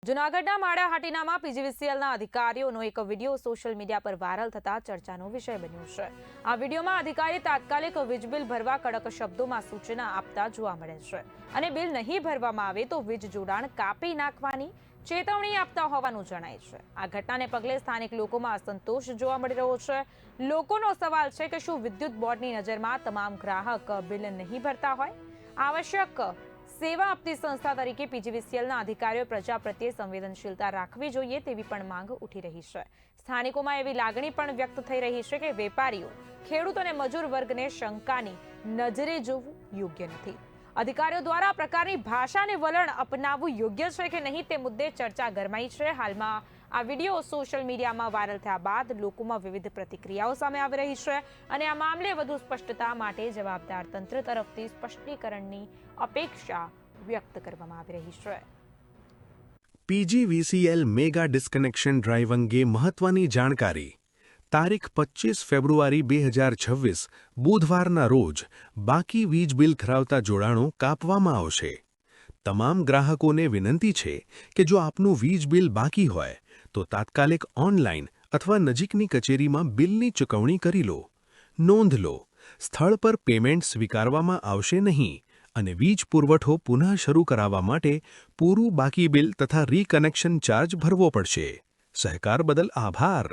જૂનાગઢના માળિયાહાટીનામાં પીજીવીસીએલના અધિકારીઓનો એક વિડીયો સોશિયલ મીડિયા પર વાયરલ થતા ચર્ચાનો વિષય બન્યો છે। આ વિડીયોમાં અધિકારી તાત્કાલિક વીજ બિલ ભરવા કડક શબ્દોમાં સૂચના આપતા જોવા મળે છે અને બિલ નહીં ભરવામાં આવે તો વીજ જોડાણ કાપી નાખવાની ચેતવણી આપતા હોવાનું જણાય છે। આ ઘટનાને પગલે સ્થાનિક લોકોમાં અસંતોષ જોવા મળી રહ્યો છે। લોકોનો સવાલ છે કે શું વિદ્યુત બોર્ડની નજરમાં તમામ ગ્રાહક બિલ નહીં ભરતા હોય? આવશ્યક સેવા આપતી સંસ્થા તરીકે પીજીવીસીએલના અધિકારીઓ પ્રજા પ્રત્યે સંવેદનશીલતા રાખવી જોઈએ તેવી પણ માંગ ઉઠી રહી છે। સ્થાનિકોમાં એવી લાગણી પણ વ્યક્ત થઈ રહી છે કે વેપારીઓ, ખેડૂત અને મજૂર વર્ગને શંકાની નજરે જોવું યોગ્ય નથી। અધિકારીઓ દ્વારા આ પ્રકારની ભાષાને વલણ અપનાવવું યોગ્ય છે કે નહીં તે મુદ્દે ચર્ચા ગરમાઈ છે। હાલમાં આ વિડીયો સોશિયલ મીડિયામાં વાયરલ થયા બાદ લોકોમાં વિવિધ પ્રતિક્રિયાઓ સામે આવી રહી છે અને આ મામલે વધુ સ્પષ્ટતા માટે જવાબદાર તંત્ર તરફથી સ્પષ્ટીકરણની અપેક્ષા વ્યક્ત કરવામાં આવી રહી છે। પીજીવીસીએલ મેગા ડિસ્કનેક્શન ડ્રાઈવ અંગે મહત્વની જાણકારી। તારીખ 25 ફેબ્રુઆરી 2026 બુધવારના રોજ બાકી વીજ બિલ ધરાવતા જોડાણો કાપવામાં આવશે। તમામ ગ્રાહકોને વિનંતી છે કે જો આપનું વીજ બિલ બાકી હોય તો તાત્કાલિક ઓનલાઈન અથવા નજીકની કચેરીમાં બિલની ચૂકવણી કરી લો। નોંધ લો, સ્થળ પર પેમેન્ટ સ્વીકારવામાં આવશે નહીં અને વીજ પુરવઠો પુનઃ શરૂ કરાવવા માટે પૂરું બાકી બિલ તથા રીકનેક્શન ચાર્જ ભરવો પડશે। સહકાર બદલ આભાર।